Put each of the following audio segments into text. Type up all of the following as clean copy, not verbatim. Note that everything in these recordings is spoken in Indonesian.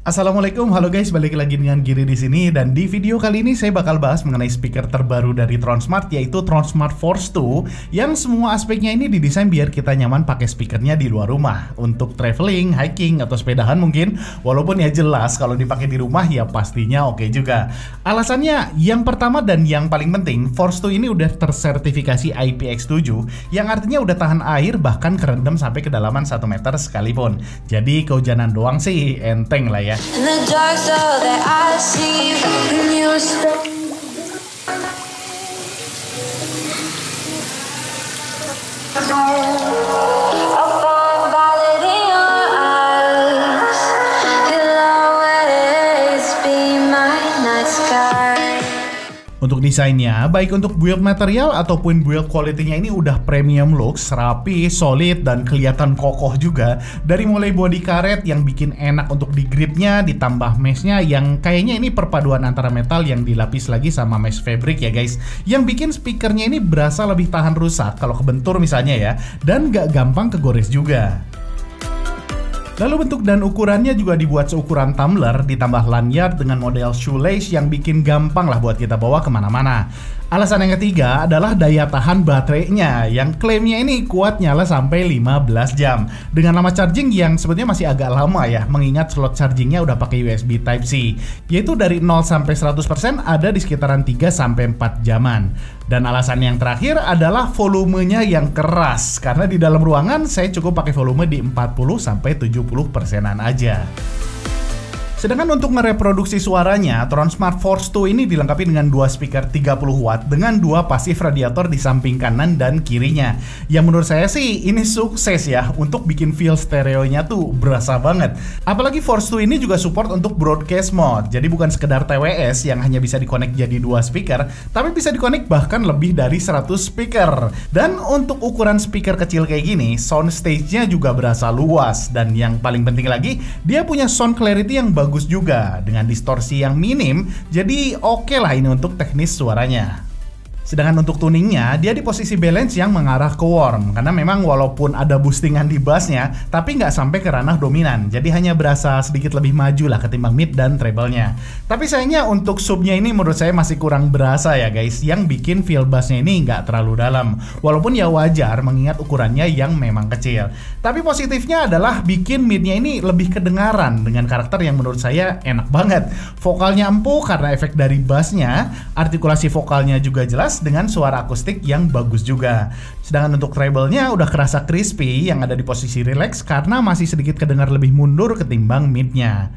Assalamualaikum, halo guys, balik lagi dengan Giri di sini. Dan di video kali ini saya bakal bahas mengenai speaker terbaru dari Tronsmart, yaitu Tronsmart Force 2, yang semua aspeknya ini didesain biar kita nyaman pakai speakernya di luar rumah untuk traveling, hiking, atau sepedahan mungkin. Walaupun ya jelas kalau dipakai di rumah ya pastinya oke juga. Alasannya yang pertama dan yang paling penting, Force 2 ini udah tersertifikasi IPX7, yang artinya udah tahan air bahkan kerendam sampai kedalaman 1 meter sekalipun. Jadi kehujanan doang sih enteng lah ya. In the dark, so that I see you stay. I find valid in your eyes. You'll always be my night sky. Untuk desainnya, baik untuk build material ataupun build quality-nya ini udah premium looks, rapi, solid, dan kelihatan kokoh juga. Dari mulai body karet yang bikin enak untuk di gripnya, ditambah mesh-nya yang kayaknya ini perpaduan antara metal yang dilapis lagi sama mesh fabric ya guys. Yang bikin speakernya ini berasa lebih tahan rusak kalau kebentur misalnya ya, dan gak gampang kegores juga. Lalu bentuk dan ukurannya juga dibuat seukuran tumbler, ditambah lanyard dengan model shoelace yang bikin gampang lah buat kita bawa kemana-mana. Alasan yang ketiga adalah daya tahan baterainya, yang klaimnya ini kuat nyala sampai 15 jam. Dengan lama charging yang sebetulnya masih agak lama ya, mengingat slot chargingnya udah pakai USB Type-C, yaitu dari 0 sampai 100% ada di sekitaran 3 sampai 4 jaman. Dan alasan yang terakhir adalah volumenya yang keras, karena di dalam ruangan saya cukup pakai volume di 40 sampai 70%-an aja. Sedangkan untuk mereproduksi suaranya, Tronsmart Force 2 ini dilengkapi dengan dua speaker 30 watt dengan dua pasif radiator di samping kanan dan kirinya. Yang menurut saya sih ini sukses ya untuk bikin feel stereonya tuh berasa banget. Apalagi Force 2 ini juga support untuk broadcast mode. Jadi bukan sekedar TWS yang hanya bisa dikonek jadi dua speaker, tapi bisa dikonek bahkan lebih dari 100 speaker. Dan untuk ukuran speaker kecil kayak gini, sound stage-nya juga berasa luas. Dan yang paling penting lagi, dia punya sound clarity yang bagus juga dengan distorsi yang minim, jadi oke lah ini untuk teknis suaranya. Sedangkan untuk tuningnya, dia di posisi balance yang mengarah ke warm, karena memang walaupun ada boostingan di bassnya, tapi nggak sampai ke ranah dominan, jadi hanya berasa sedikit lebih maju lah ketimbang mid dan treble-nya. Tapi sayangnya untuk subnya ini menurut saya masih kurang berasa ya guys, yang bikin feel bassnya ini nggak terlalu dalam, walaupun ya wajar mengingat ukurannya yang memang kecil. Tapi positifnya adalah bikin midnya ini lebih kedengaran dengan karakter yang menurut saya enak banget. Vokalnya empuk karena efek dari bassnya, artikulasi vokalnya juga jelas, dengan suara akustik yang bagus juga. Sedangkan untuk treble-nya udah kerasa crispy yang ada di posisi relax karena masih sedikit kedengar lebih mundur ketimbang mid-nya.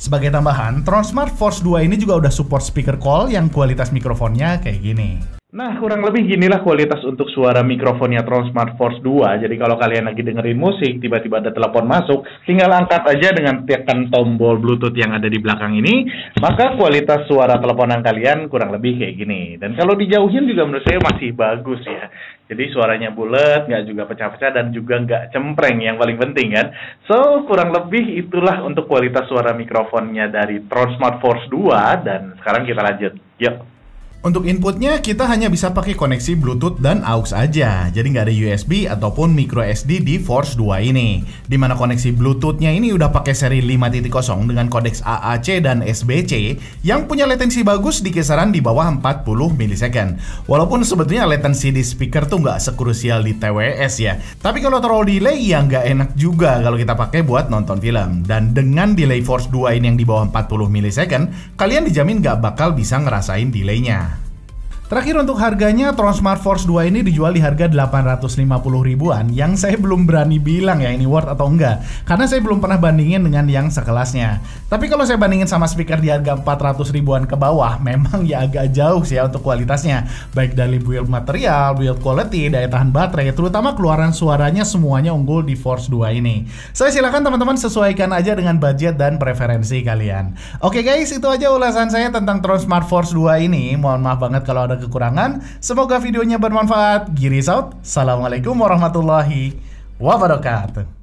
Sebagai tambahan, Tronsmart Force 2 ini juga udah support speaker call yang kualitas mikrofonnya kayak gini. Nah, kurang lebih ginilah kualitas untuk suara mikrofonnya Tronsmart Force 2. Jadi kalau kalian lagi dengerin musik, tiba-tiba ada telepon masuk, tinggal angkat aja dengan tekan tombol Bluetooth yang ada di belakang ini, maka kualitas suara teleponan kalian kurang lebih kayak gini. Dan kalau dijauhin juga menurut saya masih bagus ya. Jadi suaranya bulat, nggak juga pecah-pecah, dan juga nggak cempreng, yang paling penting kan. So, kurang lebih itulah untuk kualitas suara mikrofonnya dari Tronsmart Force 2, dan sekarang kita lanjut. Yuk! Untuk inputnya kita hanya bisa pakai koneksi Bluetooth dan AUX aja, jadi nggak ada USB ataupun micro SD di Force 2 ini. Dimana koneksi Bluetoothnya ini udah pakai seri 5.0 dengan kodeks AAC dan SBC yang punya latensi bagus di kisaran di bawah 40 milisecond. Walaupun sebetulnya latensi di speaker tuh nggak sekrusial di TWS ya, tapi kalau terlalu delay ya nggak enak juga kalau kita pakai buat nonton film. Dan dengan delay Force 2 ini yang di bawah 40 milisecond, kalian dijamin nggak bakal bisa ngerasain delaynya. Terakhir untuk harganya, Tron Smart Force 2 ini dijual di harga 850 ribuan, yang saya belum berani bilang ya ini worth atau enggak, karena saya belum pernah bandingin dengan yang sekelasnya. Tapi kalau saya bandingin sama speaker di harga 400 ribuan ke bawah, memang ya agak jauh sih ya untuk kualitasnya, baik dari build material, build quality, daya tahan baterai, terutama keluaran suaranya semuanya unggul di Force 2 ini. Saya silakan teman-teman sesuaikan aja dengan budget dan preferensi kalian. Oke guys, itu aja ulasan saya tentang Tron Smart Force 2 ini. Mohon maaf banget kalau ada kekurangan. Semoga videonya bermanfaat. Giris out. Assalamualaikum warahmatullahi wabarakatuh.